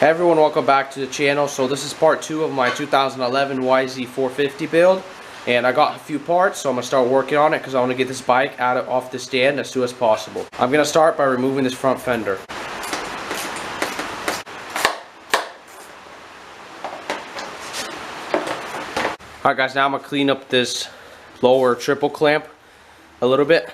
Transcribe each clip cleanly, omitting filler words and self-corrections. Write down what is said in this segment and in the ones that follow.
Hey everyone, welcome back to the channel. So this is part 2 of my 2011 YZ450 build, and I got a few parts, so I'm gonna start working on it because I want to get this bike off the stand as soon as possible. I'm gonna start by removing this front fender. Alright guys, now I'm gonna clean up this lower triple clamp a little bit.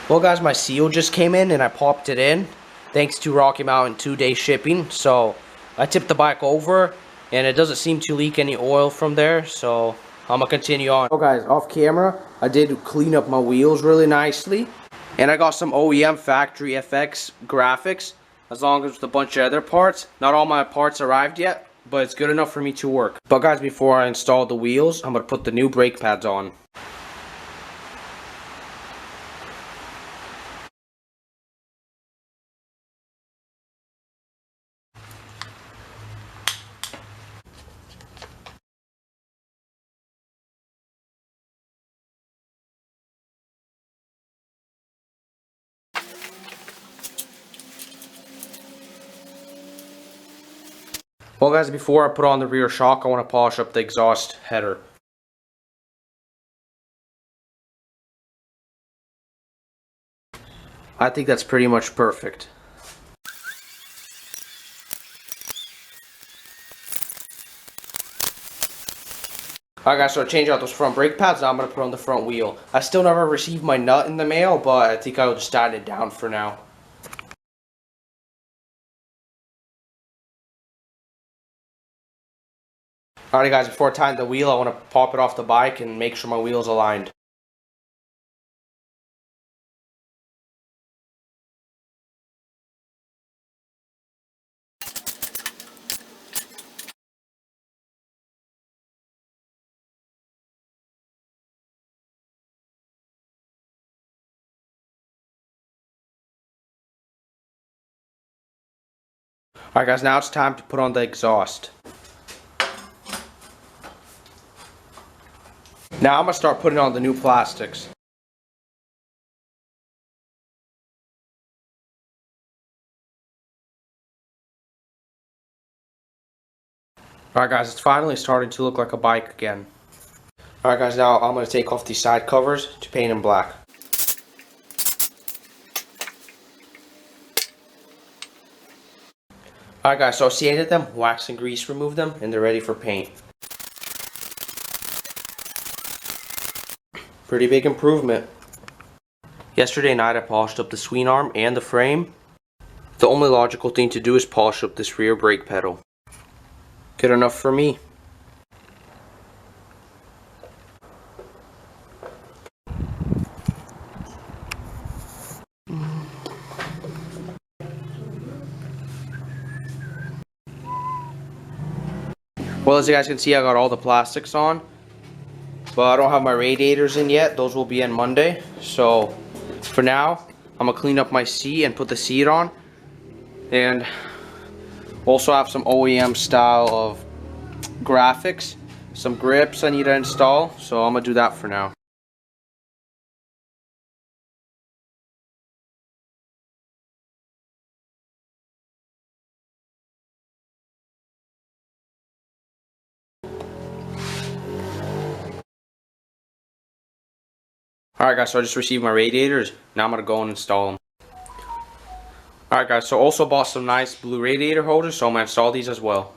Well guys, my seal just came in and I popped it in thanks to Rocky Mountain 2-day shipping. So I tipped the bike over and it doesn't seem to leak any oil from there, so I'm gonna continue on. So guys, off camera I did clean up my wheels really nicely, and I got some OEM factory FX graphics as long as with a bunch of other parts. Not all my parts arrived yet, but it's good enough for me to work. But guys, before I install the wheels, I'm gonna put the new brake pads on. Well guys, before I put on the rear shock, I want to polish up the exhaust header. I think that's pretty much perfect. Alright guys, so I changed out those front brake pads. Now I'm going to put on the front wheel. I still never received my nut in the mail, but I think I'll just tighten it down for now. Alright guys, before I tighten the wheel, I want to pop it off the bike and make sure my wheel's aligned. Alright guys, now it's time to put on the exhaust. Now I'm going to start putting on the new plastics. Alright guys, it's finally starting to look like a bike again. Alright guys, now I'm going to take off these side covers to paint them black. Alright guys, so I sanded them, wax and grease removed them, and they're ready for paint. Pretty big improvement. Yesterday night I polished up the swing arm and the frame. The only logical thing to do is polish up this rear brake pedal. Good enough for me. Well, as you guys can see, I got all the plastics on, but I don't have my radiators in yet. Those will be in Monday. So for now, I'm gonna clean up my seat and put the seat on, and also have some OEM style of graphics, some grips I need to install, so I'm gonna do that for now. Alright guys, so I just received my radiators. Now I'm going to go and install them. Alright guys, so also bought some nice blue radiator holders, so I'm going to install these as well.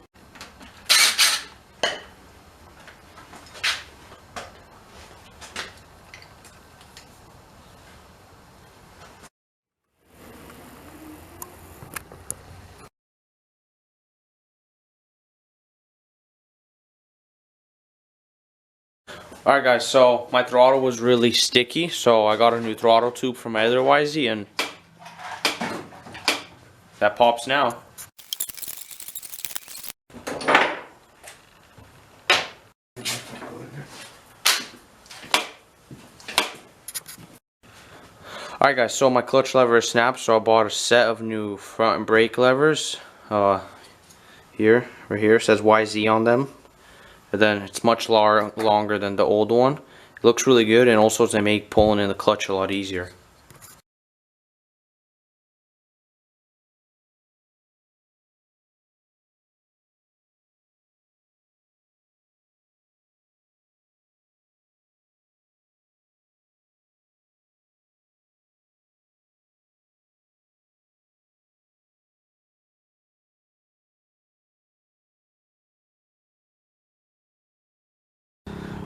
Alright guys, so my throttle was really sticky, so I got a new throttle tube from my other YZ, and that pops now. Alright guys, so my clutch lever is snapped, so I bought a set of new front and brake levers. Right here, it says YZ on them. and then it's much longer than the old one. It looks really good, and also they make pulling in the clutch a lot easier.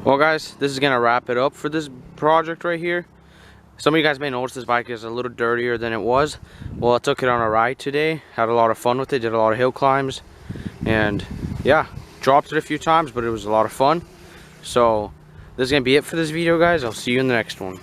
Well guys, this is gonna wrap it up for this project right here. Some of you guys may notice this bike is a little dirtier than it was. Well, I took it on a ride today, had a lot of fun with it, did a lot of hill climbs, and yeah, dropped it a few times, but it was a lot of fun. So this is gonna be it for this video guys. I'll see you in the next one.